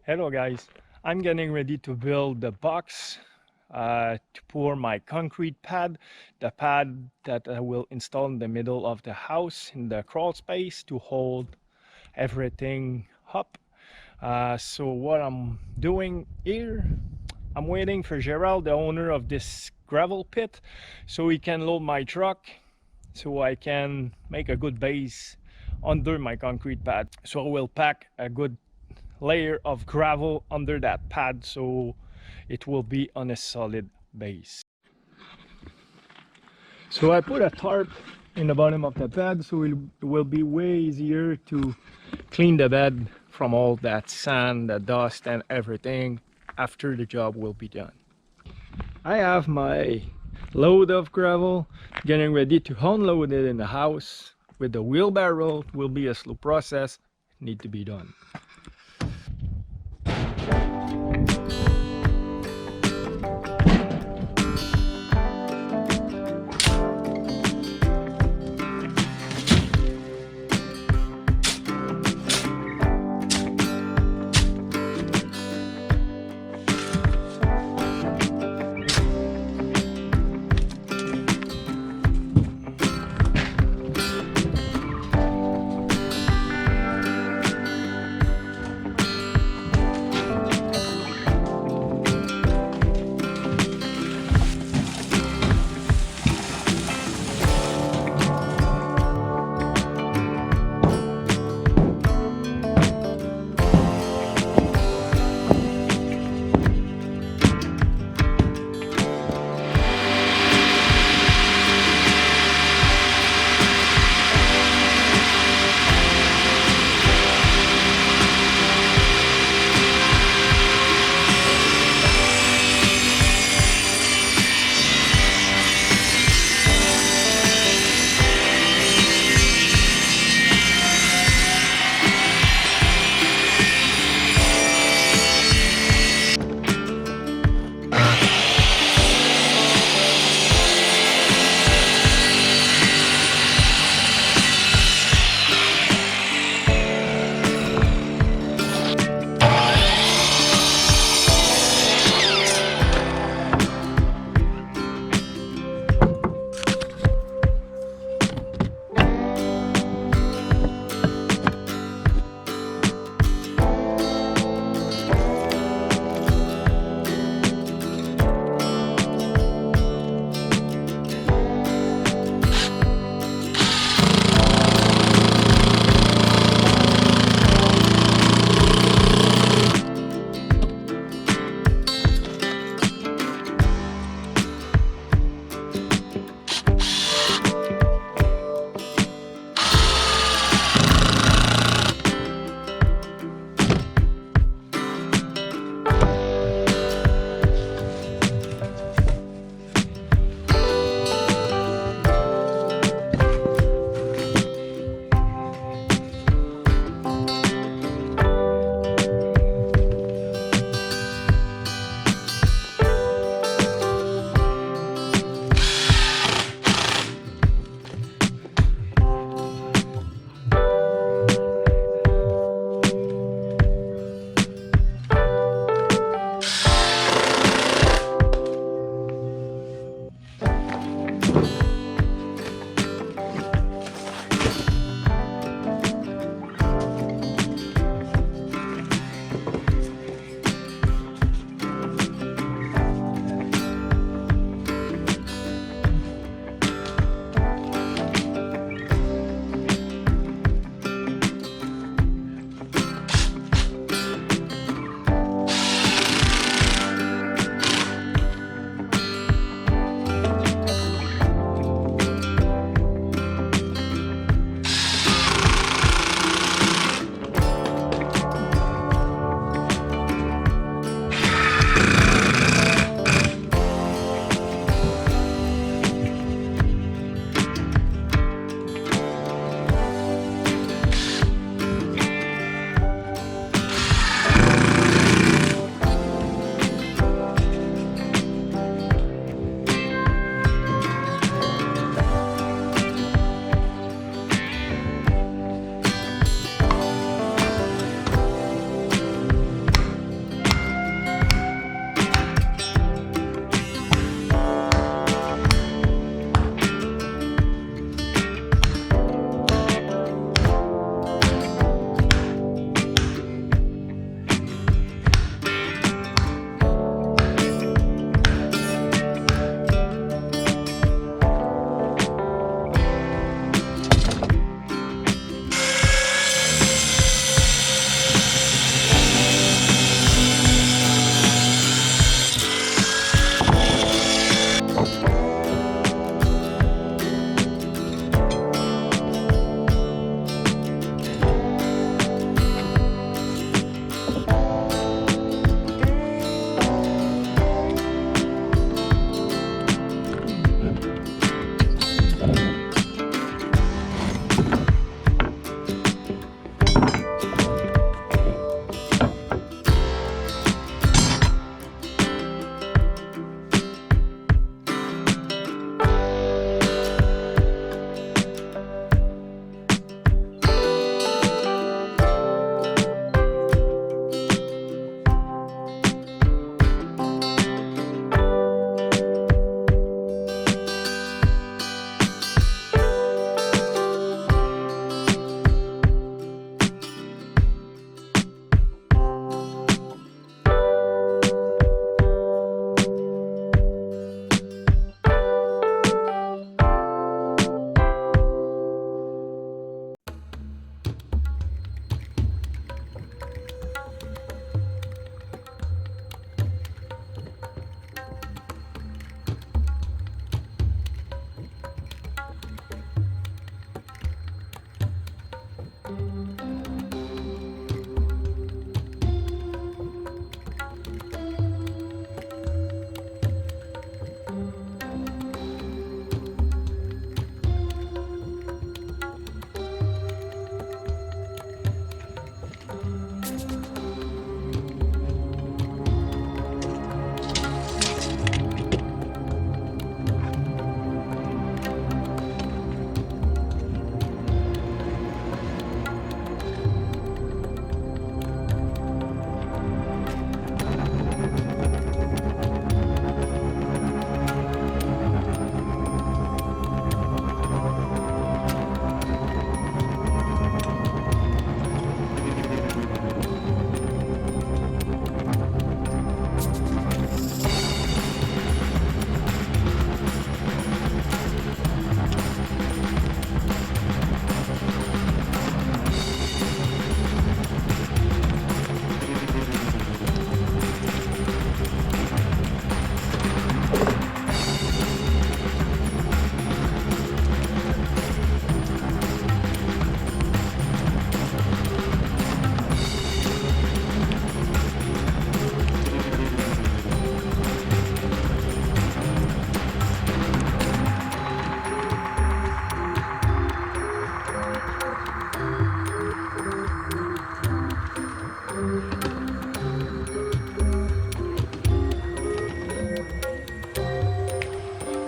Hello guys, I'm getting ready to build the box to pour my concrete pad, the pad that I will install in the middle of the house in the crawl space to hold everything up. So what I'm doing here, I'm waiting for Gerald, the owner of this gravel pit, so he can load my truck so I can make a good base under my concrete pad. So I will pack a good layer of gravel under that pad so it will be on a solid base. So I put a tarp in the bottom of the bed so it will be way easier to clean the bed from all that sand, the dust and everything after the job will be done. I have my load of gravel getting ready to unload it in the house with the wheelbarrow. It will be a slow process, need to be done.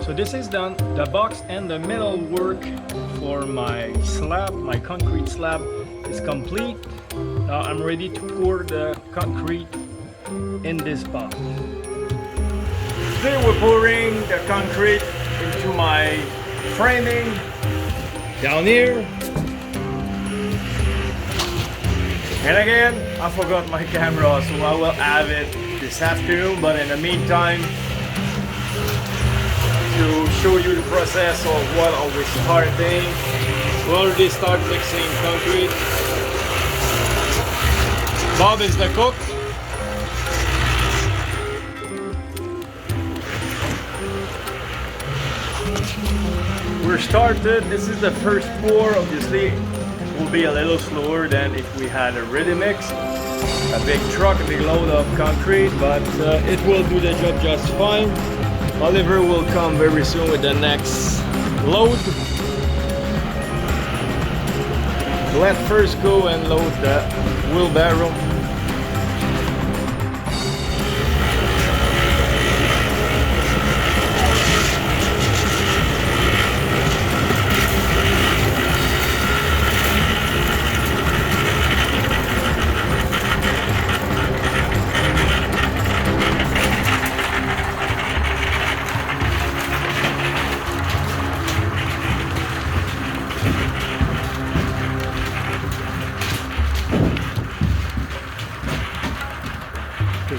So this is done. The box and the metal work for my slab, my concrete slab, is complete. Now I'm ready to pour the concrete in this box. Today we're pouring the concrete into my framing down here. And again, I forgot my camera, so I will have it this afternoon, but in the meantime, to show you the process of what are we starting. We already start mixing concrete. Bob is the cook. We're started. This is the first pour. Obviously, it will be a little slower than if we had a ready mix, a big truck, a big load of concrete, but it will do the job just fine. Oliver will come very soon with the next load. Let's first go and load the wheelbarrow.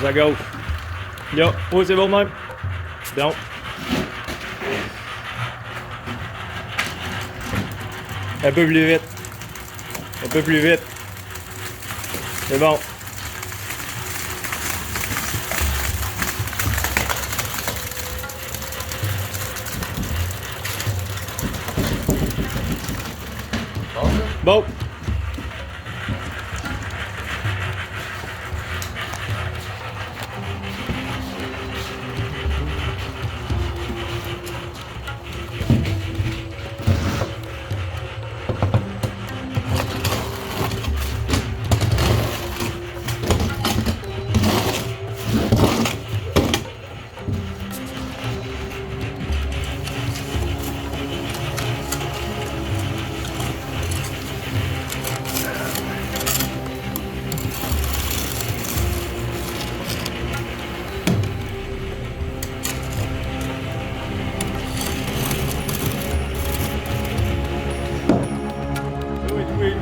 Ça go. Yo, oh c'est bon même. Bon. Un peu plus vite. Un peu plus vite. C'est bon. Bon.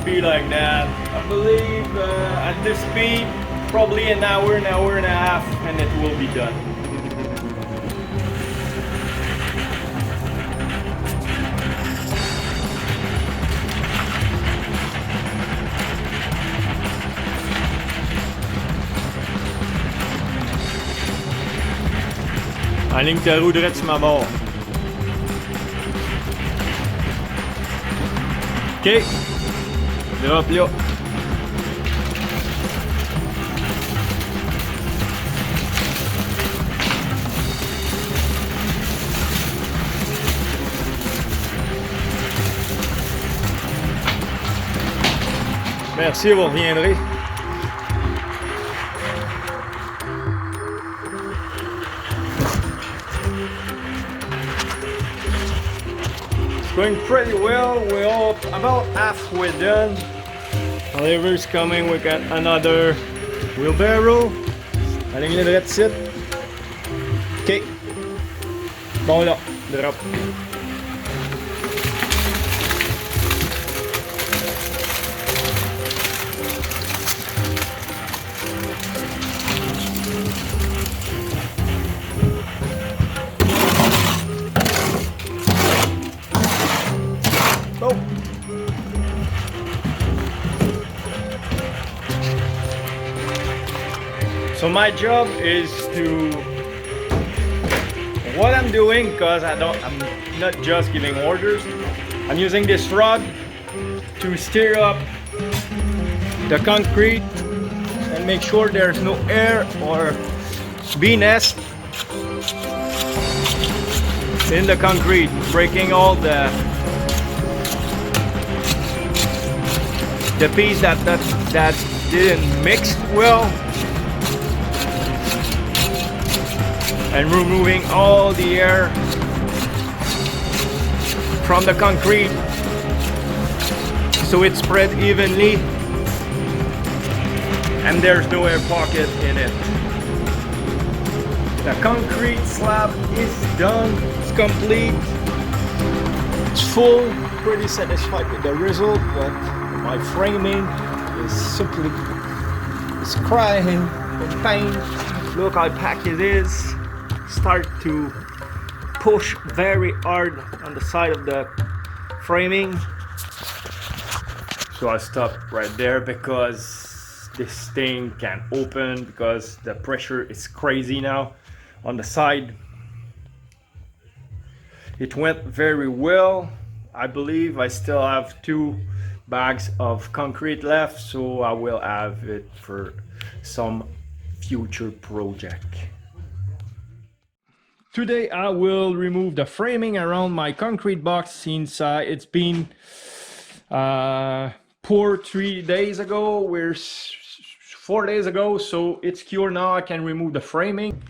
Be like that. I believe at this speed, probably an hour and a half, and it will be done. Aligne ta roue direct sur ma barre. OK. Drop là. Merci, vous reviendrez. It's going pretty well. We're all about halfway done. Oliver's coming. We got another wheelbarrow. Aligne-le direct ici. OK. Bon là, drop. So my job is to, what I'm doing, because I'm not just giving orders, I'm using this rod to stir up the concrete and make sure there's no air or bee nest in the concrete, breaking all the piece that didn't mix well, and removing all the air from the concrete so it's spread evenly and there's no air pocket in it. The concrete slab is done, it's complete, it's full. Pretty satisfied with the result, but my framing is simply crying in pain. Look how packed it is. Start to push very hard on the side of the framing. So I stopped right there because this thing can't open because the pressure is crazy now on the side. It went very well. I believe I still have 2 bags of concrete left, so I will have it for some future project. Today I will remove the framing around my concrete box since it's been poured 3 days ago. We're 4 days ago, so it's cured now. I can remove the framing.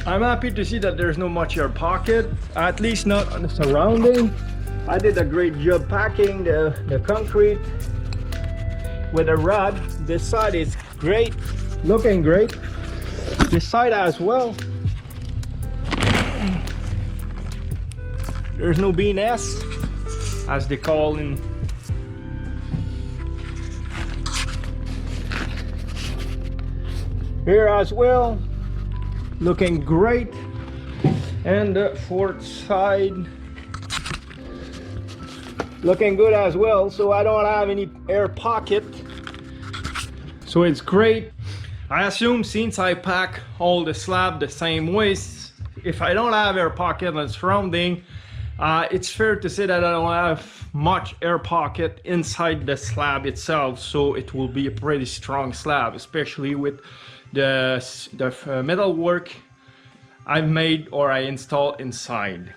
I'm happy to see that there's no much air pocket, at least not on the surrounding. I did a great job packing the concrete with a rod. This side is great, looking great. This side as well. There's no BNS, as they call in. Here as well, looking great. And the fourth side, looking good as well. So I don't have any air pocket, so it's great. I assume since I pack all the slab the same way, if I don't have air pocket and surrounding, it's fair to say that I don't have much air pocket inside the slab itself, so it will be a pretty strong slab, especially with the metal work I've made or I installed inside.